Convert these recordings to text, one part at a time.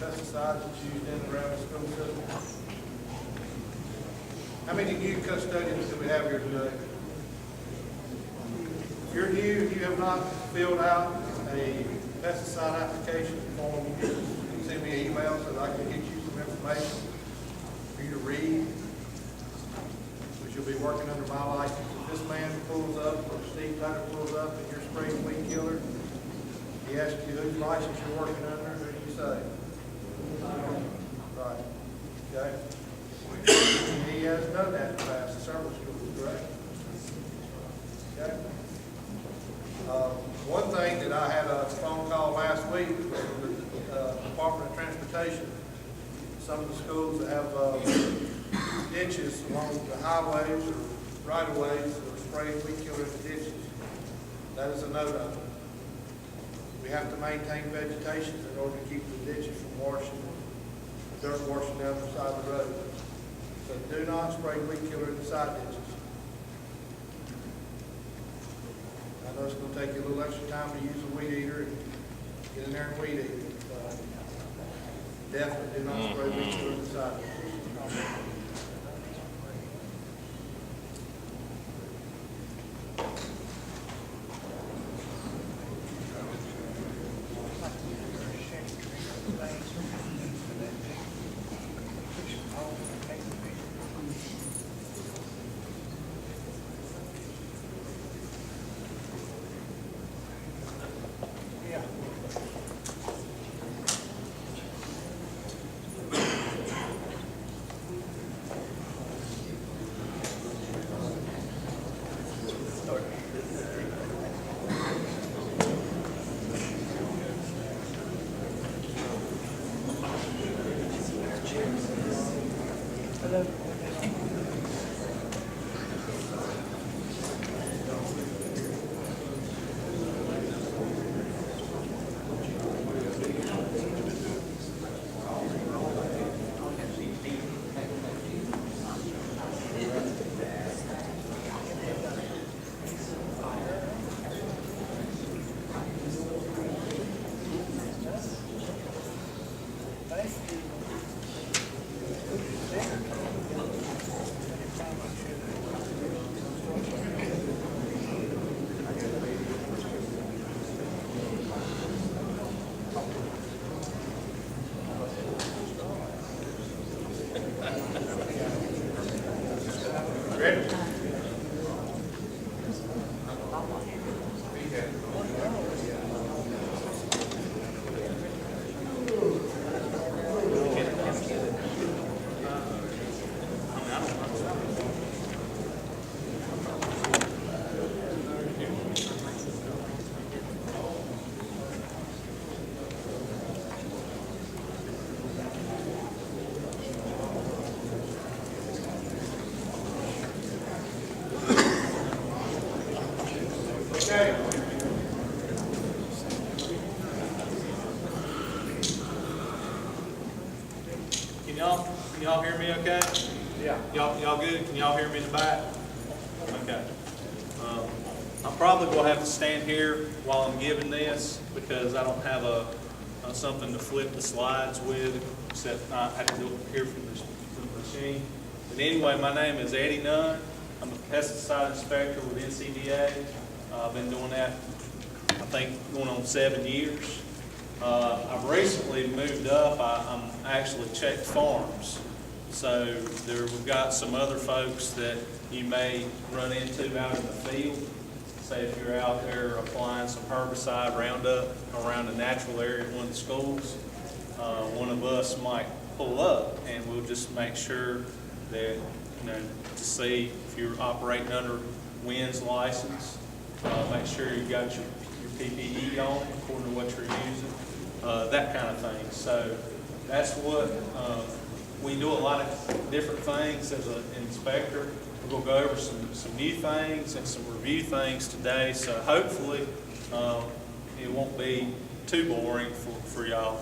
pesticides that's used in and around the school system? How many new custodians do we have here today? If you're new, you have not filled out a pesticide application form, you can send me an email so that I can get you some information for you to read, which you'll be working under my license. If this man pulls up, or Steve Tucker pulls up, and you're spraying weed killer, he asks you whose license you're working under, who do you say? Right. Okay. He has done that in the past, the several schools, correct? Okay. One thing that I had a phone call last week from the Department of Transportation. Some of the schools that have ditches along the highways or right-of-ways that are spraying weed killer in the ditches. That is a no-no. We have to maintain vegetation in order to keep the ditches from washing, dirt washing down the side of the road. So do not spray weed killer in the side ditches. I know it's going to take you a little extra time to use a weed eater and get in there and weed eat it. Definitely do not spray weed killer in the side ditches. Okay. Can y'all hear me okay? Yeah. Y'all good? Can y'all hear me in the back? Okay. I'm probably going to have to stand here while I'm giving this because I don't have something to flip the slides with, except I have to do it here from the machine. But anyway, my name is Eddie Nunn. I'm a pesticide inspector with NCDA. I've been doing that, I think, going on 7 years. I've recently moved up. I'm actually check farms. So we've got some other folks that you may run into out in the field. Say if you're out there applying some herbicide Roundup around a natural area at one of the schools, one of us might pull up and we'll just make sure that, to see if you're operating under WIN's license, make sure you've got your PPE on according to what you're using, that kind of thing. So that's what we do, a lot of different things as an inspector. We're going to go over some new things and some review things today. So hopefully it won't be too boring for y'all.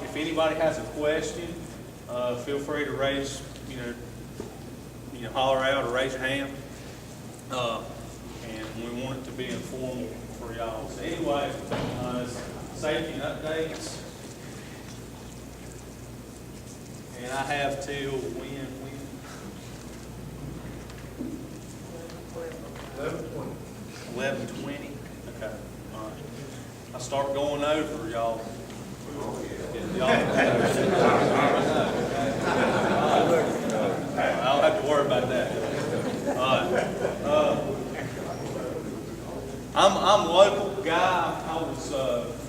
If anybody has a question, feel free to raise, holler out or raise your hand. And we want it to be informal for y'all. So anyway, safety and updates. And I have till when? 11:20. 11:20? Okay, all right. I start going over, y'all. I don't have to worry about that. All right. I'm a local guy. I was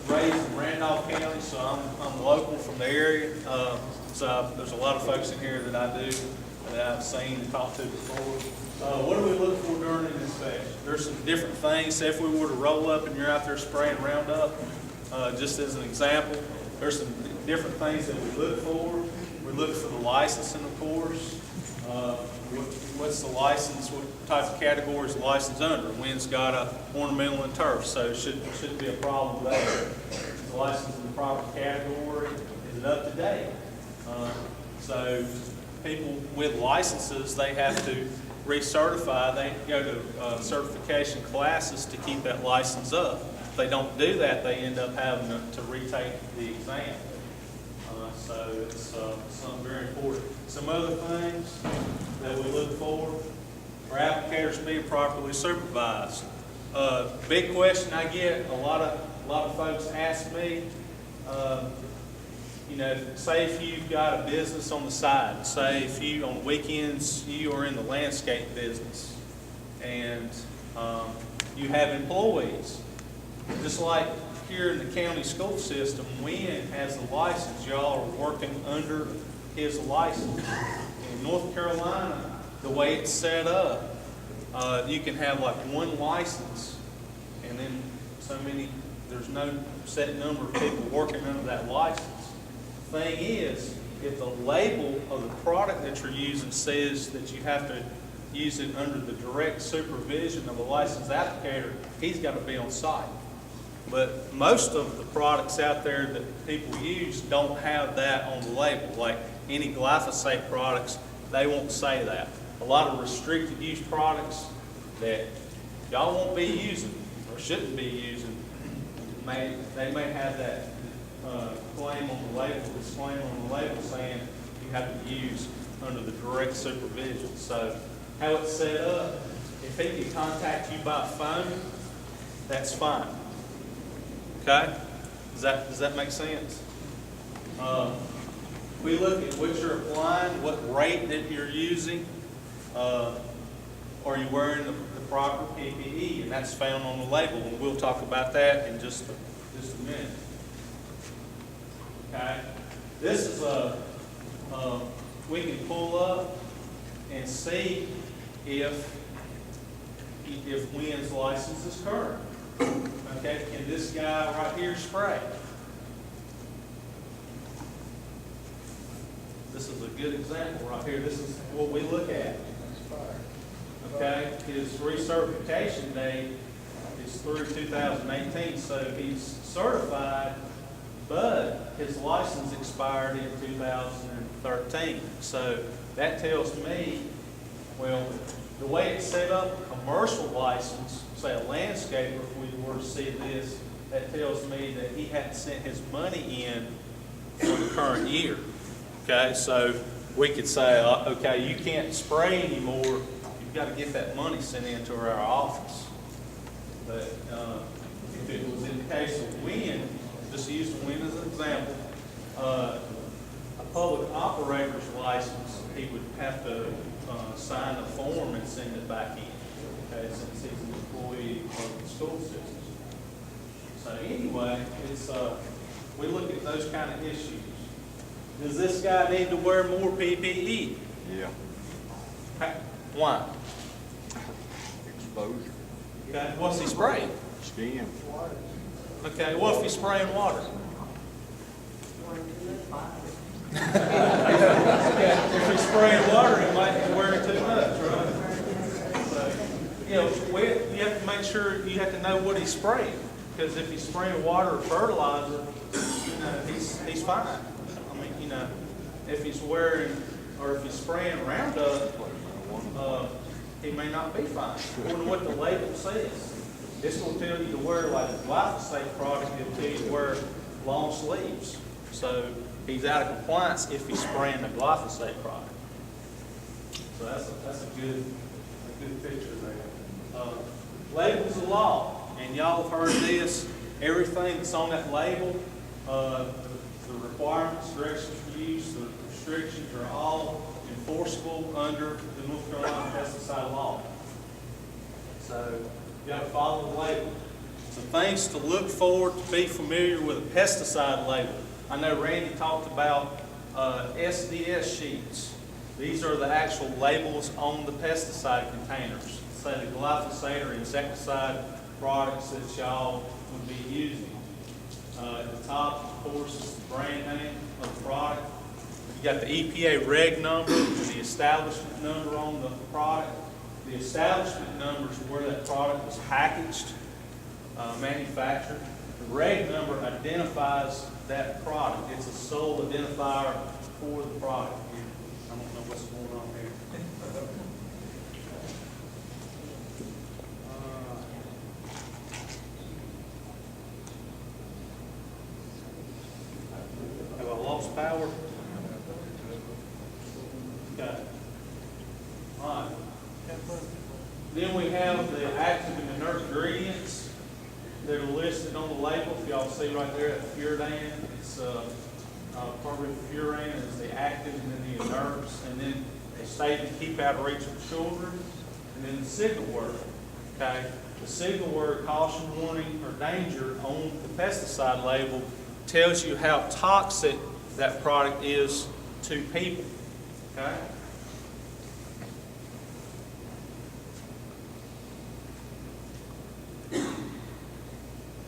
raised in Randolph County, so I'm local from the area. So there's a lot of folks in here that I do, that I've seen and talked to before. What do we look for during an inspection? There's some different things. Say if we were to roll up and you're out there spraying Roundup, just as an example, there's some different things that we look for. We look for the licensing, of course. What's the license? What type of category is the license under? Wind's got a ornamental and turf, so it shouldn't be a problem there. Is the license in the proper category? Is it up to date? So people with licenses, they have to recertify. They go to certification classes to keep that license up. If they don't do that, they end up having to retake the exam. So it's something very important. Some other things that we look for are applicators being properly supervised. Big question I get, a lot of folks ask me, you know, say if you've got a business on the side, say if you, on weekends, you are in the landscape business and you have employees, just like here in the county school system, Wynn has a license. Y'all are working under his license. In North Carolina, the way it's set up, you can have like one license and then so many, there's no set number of people working under that license. The thing is, if the label of the product that you're using says that you have to use it under the direct supervision of a licensed applicator, he's got to be on site. But most of the products out there that people use don't have that on the label. Like any glyphosate products, they won't say that. A lot of restricted use products that y'all won't be using or shouldn't be using, they may have that claim on the label, disclaimer on the label saying you have to use under the direct supervision. So how it's set up, if he can contact you by phone, that's fine. Okay? Does that make sense? We look at what you're applying, what rate that you're using. Are you wearing the proper PPE? And that's found on the label. And we'll talk about that in just a minute. Okay? This is we can pull up and see if Wynn's license is current. Okay, can this guy right here spray? This is a good example right here. This is what we look at. Okay, his recertification date is through 2018, so he's certified, but his license expired in 2013. So that tells me, well, the way it's set up, a commercial license, say a landscaper, if we were to see this, that tells me that he hadn't sent his money in for the current year. Okay, so we could say, okay, you can't spray anymore. You've got to get that money sent into our office. But if it was in the case of Wynn, just use Wynn as an example, a public operator's license, he would have to sign a form and send it back in. Okay, since he's an employee of the school system. So anyway, it's we look at those kind of issues. Does this guy need to wear more PPE? Yeah. Why? Exposure. Okay, what's he spraying? Skin. Okay, what if he's spraying water? If he's spraying water, he might be wearing too much, right? So, you know, you have to make sure you have to know what he's spraying. Because if he's spraying water or fertilizer, you know, he's fine. I mean, you know, if he's wearing or if he's spraying Roundup, he may not be fine. According to what the label says, this will tell you to wear like a glyphosate product. It'll tell you to wear long sleeves. So he's out of compliance if he's spraying the glyphosate product. So that's a good picture there. Labels of law, and y'all have heard this. Everything that's on that label, the requirements, directions for use, the restrictions are all enforceable under the North Carolina pesticide law. So you got to follow the label. Some things to look for, to be familiar with a pesticide label. I know Randy talked about SDS sheets. These are the actual labels on the pesticide containers. Say the glyphosate or insecticide products that y'all would be using. At the top, of course, is the brand name of the product. You got the EPA reg number, the establishment number on the product. The establishment number is where that product was packaged, manufactured. The reg number identifies that product. It's a sole identifier for the product. I don't know what's going on here. Have I lost power? Okay. All right. Then we have the active and inert ingredients that are listed on the label. If y'all see right there, that furan, it's furan is the active, and then the inerts, and then a statement, keep out of reach of children, and then the signal word. Okay, the signal word, caution, warning, or danger on the pesticide label tells you how toxic that product is to people. Okay.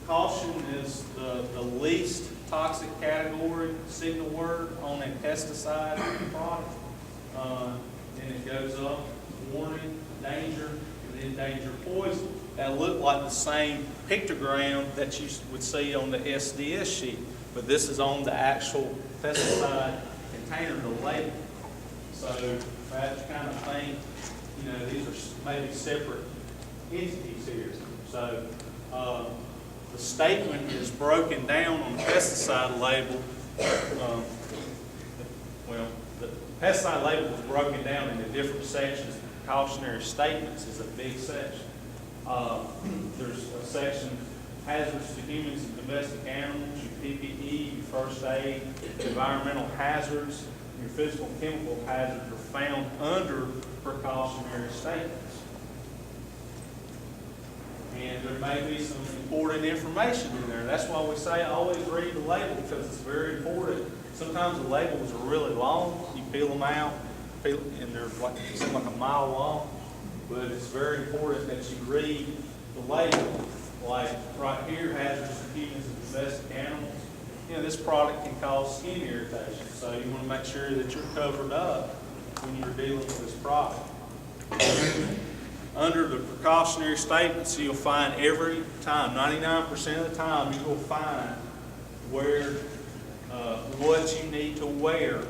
Caution is the least toxic category signal word on a pesticide product. Then it goes up, warning, danger, and then danger, poison. That look like the same pictogram that you would see on the SDS sheet, but this is on the actual pesticide container, the label. So that kind of thing, you know, these are maybe separate entities here. So the statement is broken down on the pesticide label. Well, the pesticide label was broken down into different sections. Cautionary statements is a big section. There's a section, hazards to humans and domestic animals, your PPE, your first aid, environmental hazards, your physical and chemical hazards are found under precautionary statements. And there may be some important information in there. That's why we say always read the label, because it's very important. Sometimes the labels are really long. You peel them out, and they're like, seem like a mile long. But it's very important that you read the label. Like right here, hazardous to humans and domestic animals. You know, this product can cause skin irritation. So you want to make sure that you're covered up when you're dealing with this product. Under the precautionary statements, you'll find every time, 99% of the time, you will find where, what you need to wear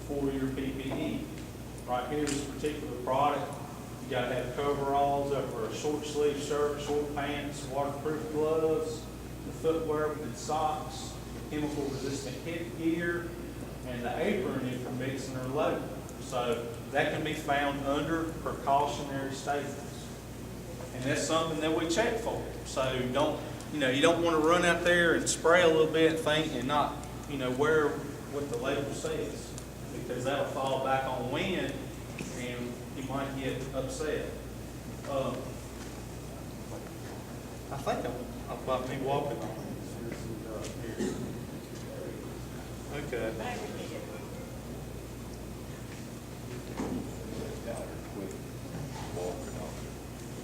for your PPE. Right here, this particular product, you got to have coveralls over a short sleeve shirt, short pants, waterproof gloves, the footwear with socks, chemical resistant headgear, and the apron if you're mixing or loading. So that can be found under precautionary statements. And that's something that we check for. So you don't want to run out there and spray a little bit and think and not, wear what the label says, because that'll fall back on wind and you might get upset. I think I'm about me walking on it. Okay.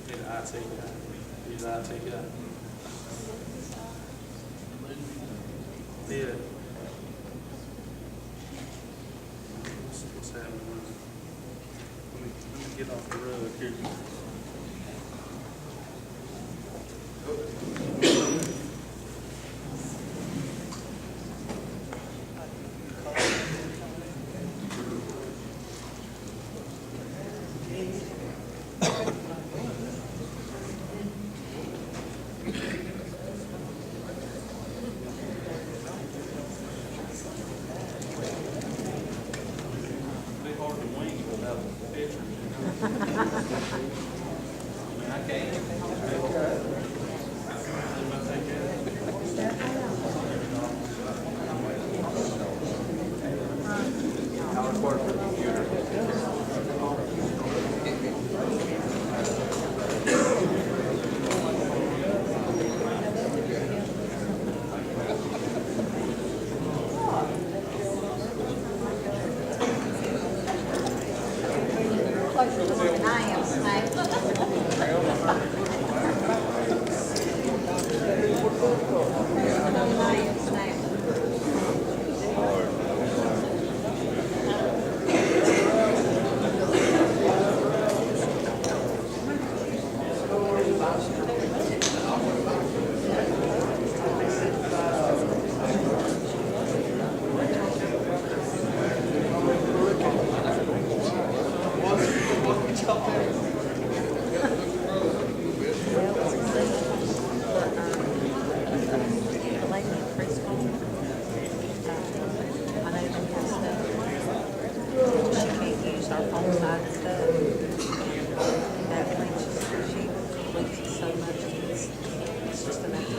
He's an IT guy. He's an IT guy. Yeah. What's happening? Let me get off the road here. I can't. Closer to than I am, Snake. I am, Snake. The lady in preschool, I know they have stuff. She can't use our phone side stuff. That reaches, she loses so much. It's just enough to do it.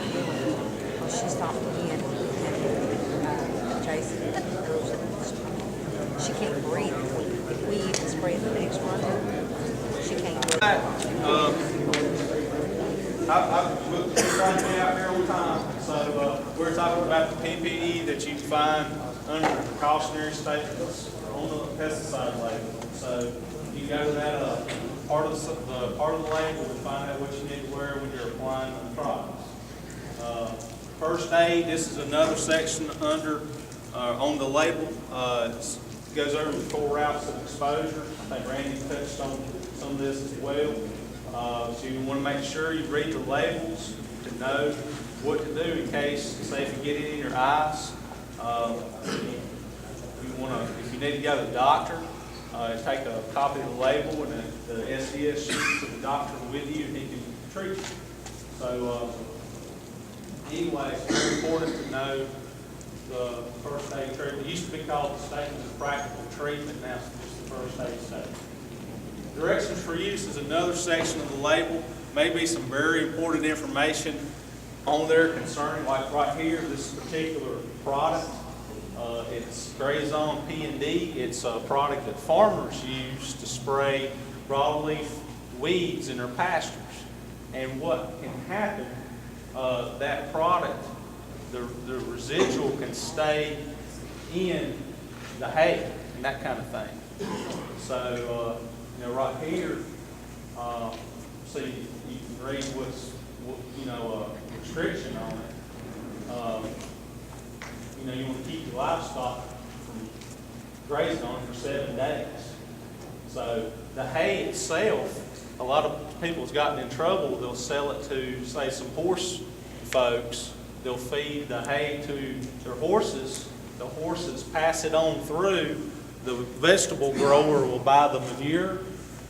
Well, she stopped again and Jason, she can't breathe. If we even spray the next one, she can't breathe. We're trying to be out here all the time. So we're talking about the PPE that you find under the precautionary statements on the pesticide label. So you go to that part of the label and find out what you need to wear when you're applying the products. First aid. This is another section under on the label. It goes over the 4 routes of exposure. I think Randy touched on some of this as well. So you want to make sure you read the labels to know what to do in case, say, if you get it in your eyes. If you need to go to the doctor, take a copy of the label and the SDS sheet to the doctor with you, and he can treat you. So anyway, it's very important to know the first aid treatment. It used to be called the statement of practical treatment. Now it's just the first aid statement. Directions for use is another section of the label. Maybe some very important information on there concerning, like right here, this particular product. It's Grazon P&D. It's a product that farmers use to spray broadleaf weeds in their pastures. And what can happen, that product, the residual can stay in the hay and that kind of thing. So, right here, see, you can read what's, restriction on it. You want to keep your livestock from grazing on it for 7 days. So the hay itself, a lot of people's gotten in trouble. They'll sell it to, say, some horse folks. They'll feed the hay to their horses. The horses pass it on through. The vegetable grower will buy the manure,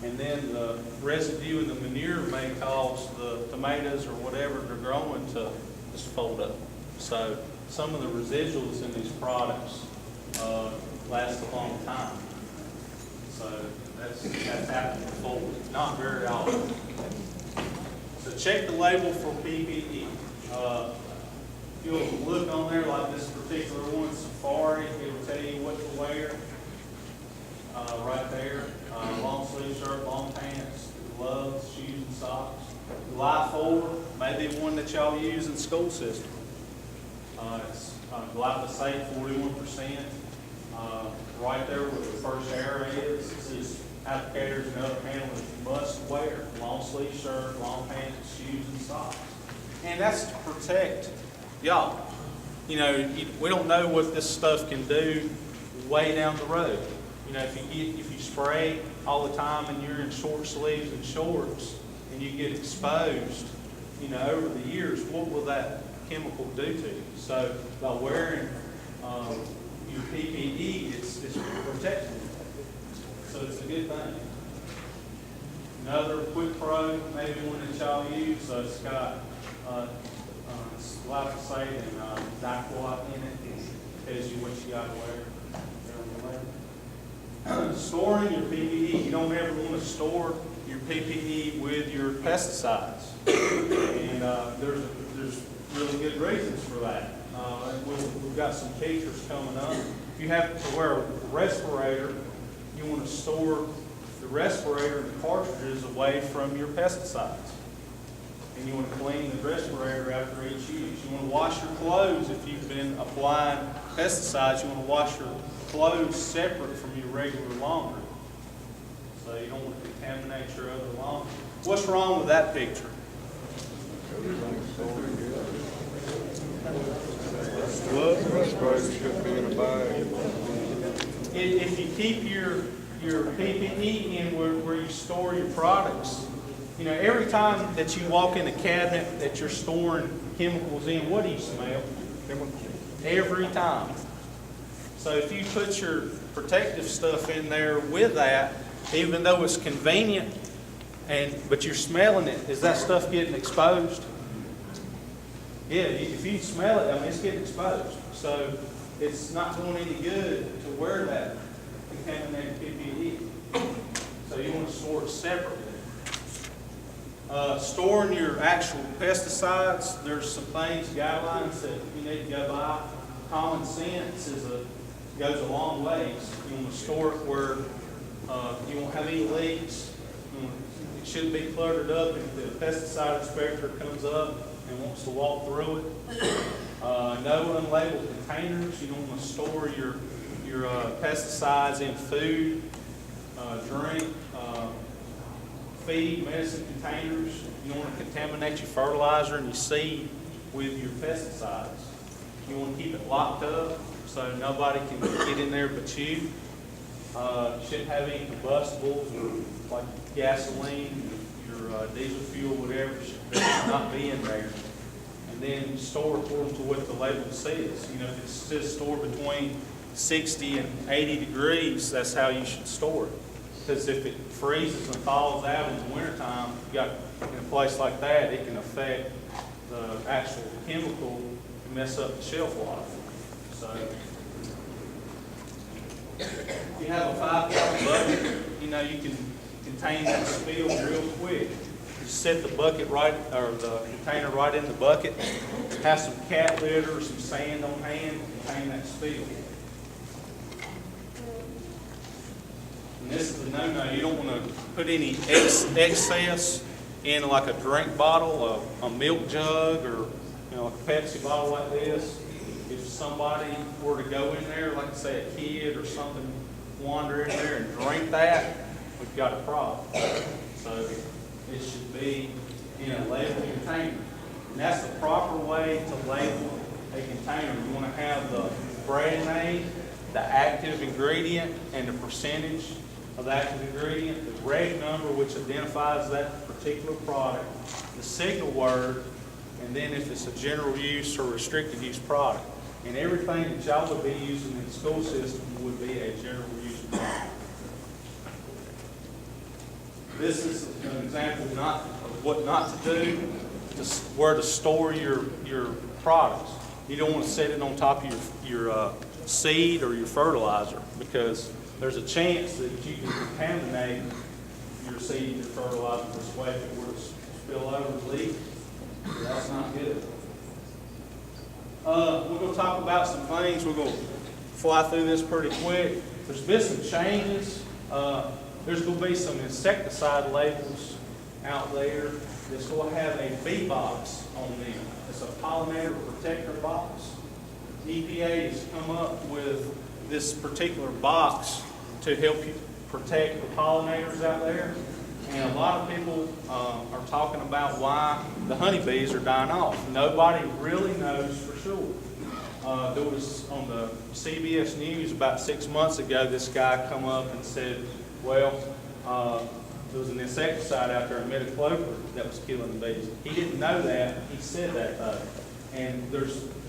and then the residue in the manure may cause the tomatoes or whatever they're growing to just fold up. So some of the residuals in these products last a long time. So that's happened before, not very often. So check the label for PPE. You'll look on there like this particular one, Safari, it'll tell you what to wear. Right there, long sleeve shirt, long pants, gloves, shoes and socks. Life Over may be one that y'all use in the school system. It's glyphosate 41%. Right there where the first arrow is, it says applicators and other handlers must wear long sleeve shirt, long pants, shoes and socks. And that's to protect y'all. We don't know what this stuff can do way down the road. If you spray all the time and you're in short sleeves and shorts and you get exposed, over the years, what will that chemical do to you? So by wearing your PPE, it's protecting you. So it's a good thing. Another Quick Pro, maybe one that y'all use, so it's got glyphosate and diclot in it. It tells you what you got to wear. Storing your PPE. don't ever want to store your PPE with your pesticides. And there's really good reasons for that. And we've got some pictures coming up. If you have to wear a respirator, you want to store the respirator and the cartridges away from your pesticides. And you want to clean the respirator after each use. You want to wash your clothes if you've been applying pesticides. You want to wash your clothes separate from your regular laundry. So you don't want to contaminate your other laundry. What's wrong with that picture? Respirator should be in a bag. If you keep your PPE in where you store your products, you know, every time that you walk in a cabinet that you're storing chemicals in, what do you smell? Every time. So if you put your protective stuff in there with that, even though it's convenient, but you're smelling it, is that stuff getting exposed? Yeah, if you smell it, I mean, it's getting exposed. So it's not doing any good to wear that contaminated PPE. So you want to store it separately. Storing your actual pesticides, there's some things, guidelines that you need to go by. Common sense goes a long ways. You want to store it where you won't have any leaks. It shouldn't be cluttered up if the pesticide inspector comes up and wants to walk through it. No unlabeled containers. You don't want to store your pesticides in food, drink, feed, medicine containers. You don't want to contaminate your fertilizer and your seed with your pesticides. You want to keep it locked up so nobody can get in there but you. Shouldn't have any combustibles or like gasoline, your diesel fuel, whatever, should not be in there. And then store according to what the label says. You know, if it says store between 60 and 80 degrees, that's how you should store it. Because if it freezes and thaws out in the wintertime, you got in a place like that, it can affect the actual chemical and mess up the shelf life. So if you have a 5-gallon bucket, you know, you can contain that spill real quick. Just set the bucket right, or the container right in the bucket. Have some cat litter or some sand on hand to contain that spill. And this is a no-no. You don't want to put any excess in like a drink bottle, a milk jug, or like a Pepsi bottle like this. If somebody were to go in there, like say a kid or something, wander in there and drink that, we've got a problem. So it should be in a labeled container. And that's the proper way to label a container. You want to have the brand name, the active ingredient, and the percentage of the active ingredient, the reg number which identifies that particular product, the signal word, and then if it's a general use or restricted use product. And everything that y'all would be using in the school system would be a general use product. This is an example of what not to do, where to store your products. You don't want to set it on top of your seed or your fertilizer, because there's a chance that you can contaminate your seed, your fertilizer this way if it were to spill over and leak. That's not good. We're going to talk about some things. We're going to fly through this pretty quick. There's been some changes. There's going to be some insecticide labels out there that's going to have a B box on them. It's a pollinator protector box. EPA has come up with this particular box to help you protect the pollinators out there. And a lot of people are talking about why the honeybees are dying off. Nobody really knows for sure. There was on the CBS News about 6 months ago, this guy come up and said, well, there was an insecticide out there, imidacloprid, that was killing the bees. He didn't know that. He said that though. And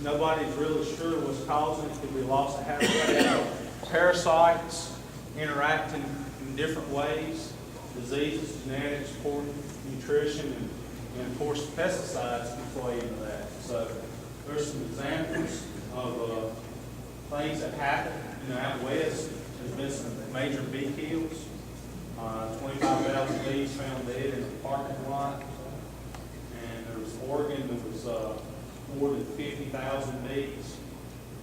nobody's really sure what's causing it. Could be loss of habitat, parasites interacting in different ways, diseases, genetics, poor nutrition, and of course pesticides can play into that. So there's some examples of things that happen. Out west, there's been some major bee kills. 25,000 bees found dead in the parking lot. And there was Oregon, there was more than 50,000 bees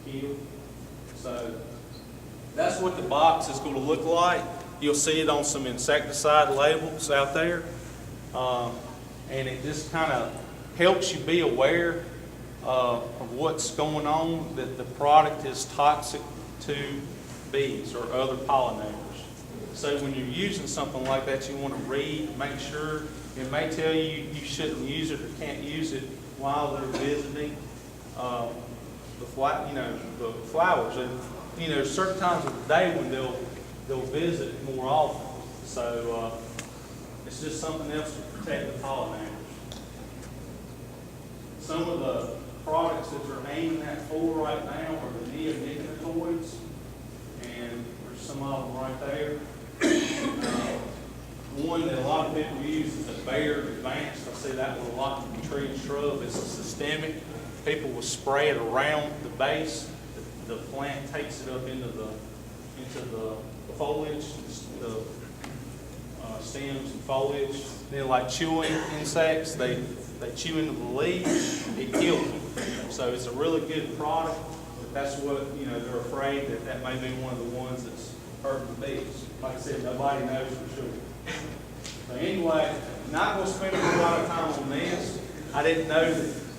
killed. So that's what the box is going to look like. You'll see it on some insecticide labels out there. And it just kind of helps you be aware of what's going on, that the product is toxic to bees or other pollinators. So when you're using something like that, you want to read, make sure. It may tell you you shouldn't use it or can't use it while they're visiting the flowers. And certain times of the day when they'll visit more often. So it's just something else to protect the pollinators. Some of the products that they're aiming at for right now are the neonicotinoids, and there's some of them right there. One that a lot of people use is the Bayer Advanced. I see that one a lot in tree and shrub. It's a systemic. People will spray it around the base. The plant takes it up into the foliage, the stems and foliage. Then, like chewing insects, they chew into the leaves. It kills them. So it's a really good product. But that's what they're afraid that may be one of the ones that's hurting the bees. Like I said, nobody knows for sure. So anyway, not going to spend a lot of time on this. I didn't know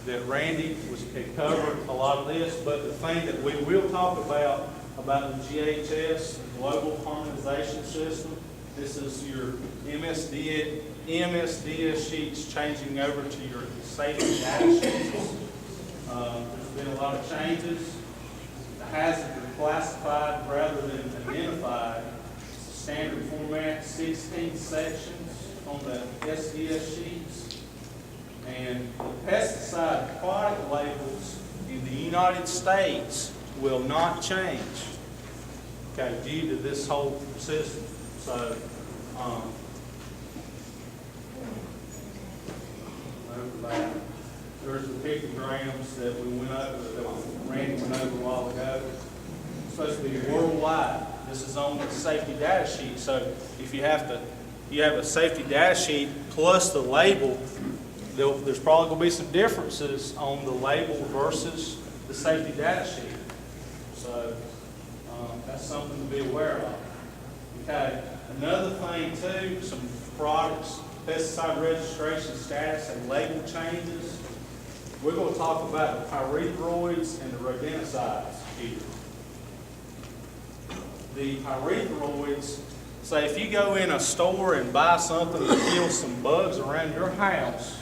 that Randy had covered a lot of this, but the thing that we will talk about the GHS, Global Harmonization System, this is your MSDS sheets changing over to your safety data sheets. There's been a lot of changes. The hazards are classified rather than identified. Standard format, 16 sections on the SDS sheets. And the pesticide product labels in the United States will not change, okay, due to this whole system. So, over that. There's the pictograms that we went over, that Randy went over a while ago. It's supposed to be worldwide. This is on the safety data sheet. So if you have a safety data sheet plus the label, there's probably going to be some differences on the label versus the safety data sheet. So that's something to be aware of. Okay. Another thing too, some products, pesticide registration status and label changes. We're going to talk about the pyrethroids and the rodenticides here. The pyrethroids, say if you go in a store and buy something to kill some bugs around your house,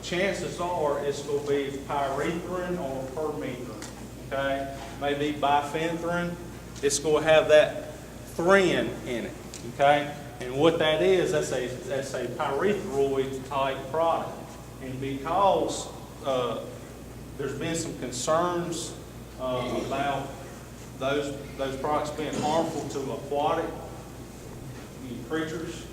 chances are it's going to be pyrethrin or permethrin, okay? Maybe bifenthrin. It's going to have that thrin in it, okay? And what that is, that's a pyrethroid type product. And because there's been some concerns about those products being harmful to aquatic creatures,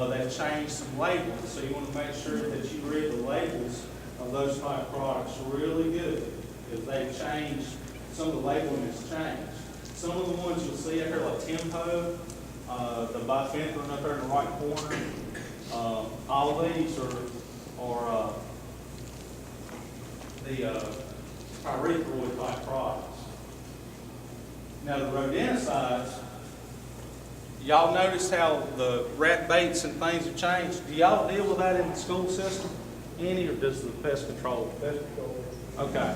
they've changed some labels. So you want to make sure that you read the labels of those type of products really good, because they've changed, some of the labeling has changed. Some of the ones you'll see out here, like Tempo, the bifenthrin up there in the right corner, all these are the pyrethroid type products. Now the rodenticides, y'all notice how the rat baits and things have changed? Do y'all deal with that in the school system? Any, or does the pest control? Pest control. Okay.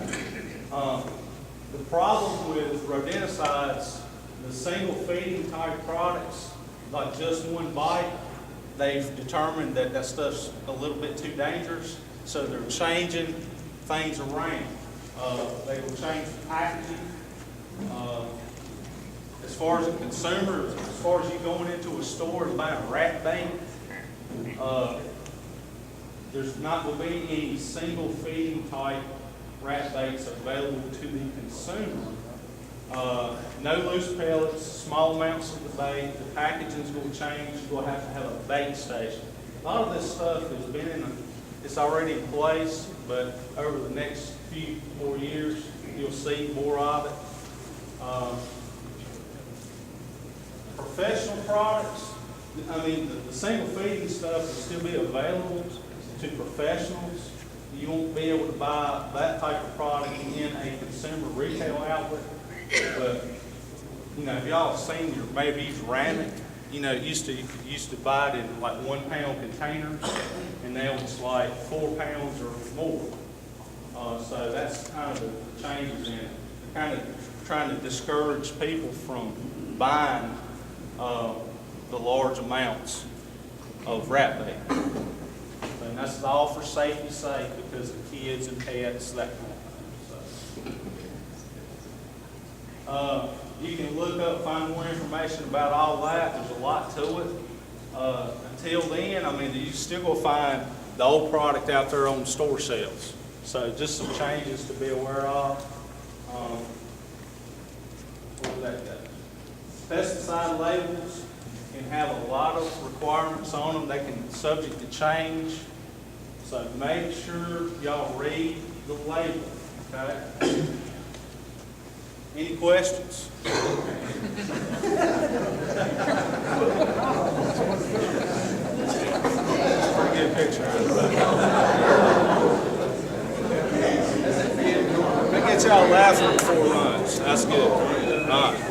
The problem with rodenticides, the single feeding type products, like just one bite, they've determined that that stuff's a little bit too dangerous, so they're changing things around. They will change the packaging. As far as a consumer, as far as you going into a store and buying a rat bait, there's not going to be any single feeding type rat baits available to the consumer. No loose pellets, small amounts of the bait. The packaging's going to change. You're going to have a bait station. A lot of this stuff has been it's already in place, but over the next few more years, you'll see more of it. Professional products, I mean, the single feeding stuff will still be available to professionals. You won't be able to buy that type of product in a consumer retail outlet. But, you know, if y'all have seen your maybe Ramic, you know, you used to buy it in like 1 pound containers, and now it's like 4 pounds or more. So that's kind of the changes in it. Kind of trying to discourage people from buying the large amounts of rat bait. And that's all for safety's sake, because of kids and pets, that kind of thing. So, you can look up, find more information about all that. There's a lot to it. Until then, I mean, you still gonna find the old product out there on store shelves. So just some changes to be aware of. Where did that go? Pesticide labels can have a lot of requirements on them. They can subject to change. So make sure y'all read the label, okay? Any questions? Pretty good picture. I get y'all laughing before lunch. That's good. All right.